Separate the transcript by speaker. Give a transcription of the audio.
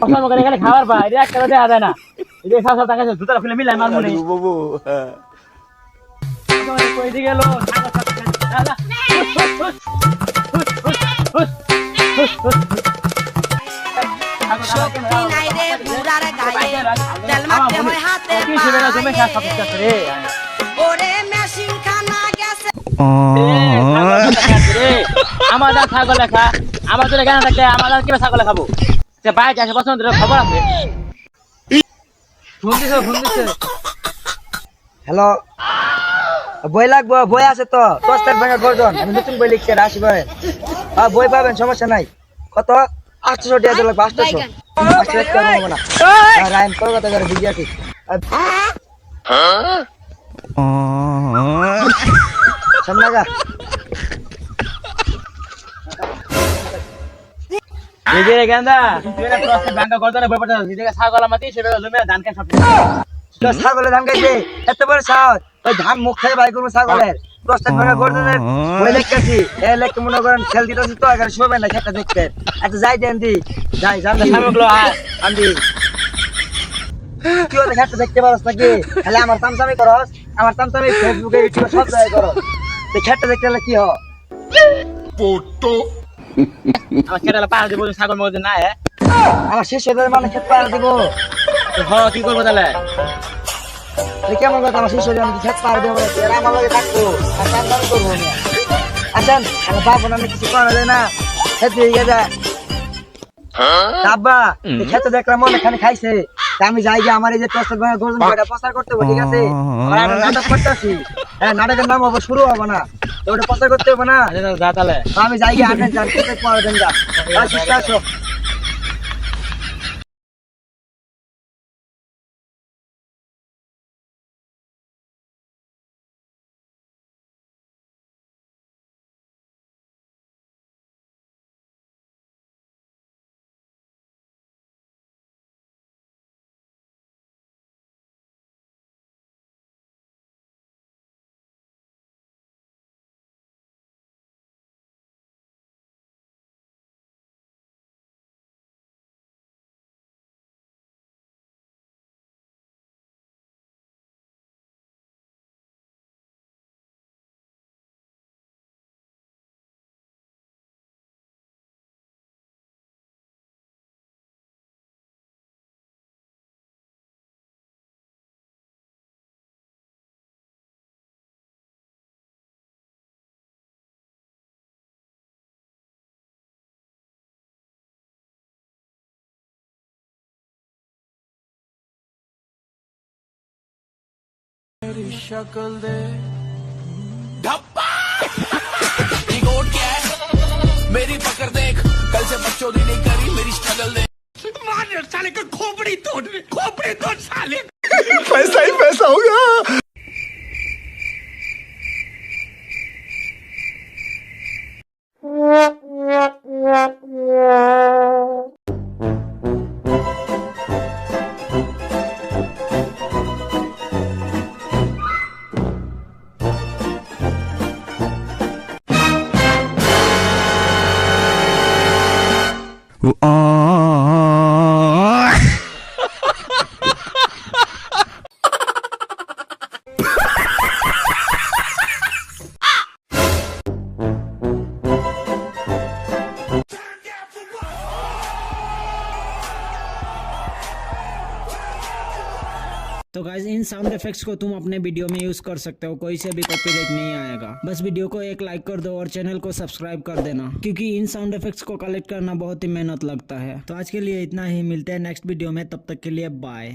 Speaker 1: কষ্ট করে গেলে খাবার পাই এটা একটা দেয়া যায় না এই যে সব টাকা জুতা খুলে মিলাই মার মনে
Speaker 2: বাবু
Speaker 1: কই দি গেল
Speaker 3: শক্তি নাই রে বুড়ার গায়ে তেল মাখতে হয় হাতে পায়ে ওরে মেশিন খানা গেছে
Speaker 1: আমাদের ছাগল লেখা আমাদের এখানে থাকলে আমাদের কি ছাগল খাবো সে বাইরে আসে পছন্দ খবর আছে ফোন দিছে
Speaker 4: হ্যালো বই লাগবো বই আছে তো 10 টাকা ভাঙা গর্জন আমি নতুন বই লিখছি রাশি ভাই হ্যাঁ বই পাবেন সমস্যা নাই কত 800 টাকা লাগবে 800 টাকা হবে না রাইম কলকাতা করে ভিডিও আছে সামনাগা
Speaker 1: এই যে গেন্দা তুই না প্রসেস ব্যাংক করতে না বই পড়তে দিতে ছাগল আমাতি সেটা জমি ধান খাই সব
Speaker 4: তো ছাগলের ধান খাইছে এত বড় সাহস ওই ধান মুখ খাই বাই করবো ছাগলের প্রস্তাব ভাঙা গর্জনের বই লিখতেছি এ লেখতে মনে করেন খেল দিতেছি তো এখানে শোবে না খেতে দেখতে আচ্ছা যাই দেন দি যাই জানতে
Speaker 1: সামগ্রী
Speaker 4: আন্দি কি ওদের খেতে দেখতে পারস নাকি তাহলে আমার তামসামি করস আমার তামসামি ফেসবুকে ইউটিউবে সব জায়গায় করস তো খেতে দেখতে হলে কি হ
Speaker 1: আমার খেটালা পাড়া দিব ছাগল মধ্যে না
Speaker 4: আমার শেষ হয়ে মানে খেতে পাড়া দিব
Speaker 1: হ কি করবো তাহলে
Speaker 4: কেমন কথা আমার শেষ হয়ে আমি খেতে পাড়া দেবো এরা আমার লগে থাকবো আর তামসামি করবো না আসেন আমার বাপ না কিছু করা যায় না খেতে হয়ে যায় আব্বা খেতে দেখলাম অনেকখানে খাইছে আমি যাই গিয়ে আমার এই যে প্রস্তাব ভাঙা গর্জন করে প্রচার করতে হবে ঠিক আছে আমি নাটক করতেছি হ্যাঁ নাটকের নাম হবে শুরু হবে না তো ওটা প্রচার করতে হবে না
Speaker 1: যা তাহলে
Speaker 4: আমি যাই গিয়ে আনেন যান খেতে পড়া দেন যা আসো
Speaker 2: शक्ल दे धप्पा गोट क्या है मेरी पकड़ देख कल से बच्चों दी नहीं करी मेरी स्ट्रगल दे मार साले का खोपड़ी तोड़ साले पैसा ही पैसा होगा
Speaker 5: तो गाइज इन साउंड इफेक्ट्स को तुम अपने वीडियो में यूज कर सकते हो, कोई से भी कॉपीराइट नहीं आएगा। बस वीडियो को एक लाइक कर दो और चैनल को सब्सक्राइब कर देना, क्योंकि इन साउंड इफेक्ट्स को कलेक्ट करना बहुत ही मेहनत लगता है। तो आज के लिए इतना ही, मिलते हैं नेक्स्ट वीडियो में, तब तक के लिए बाय।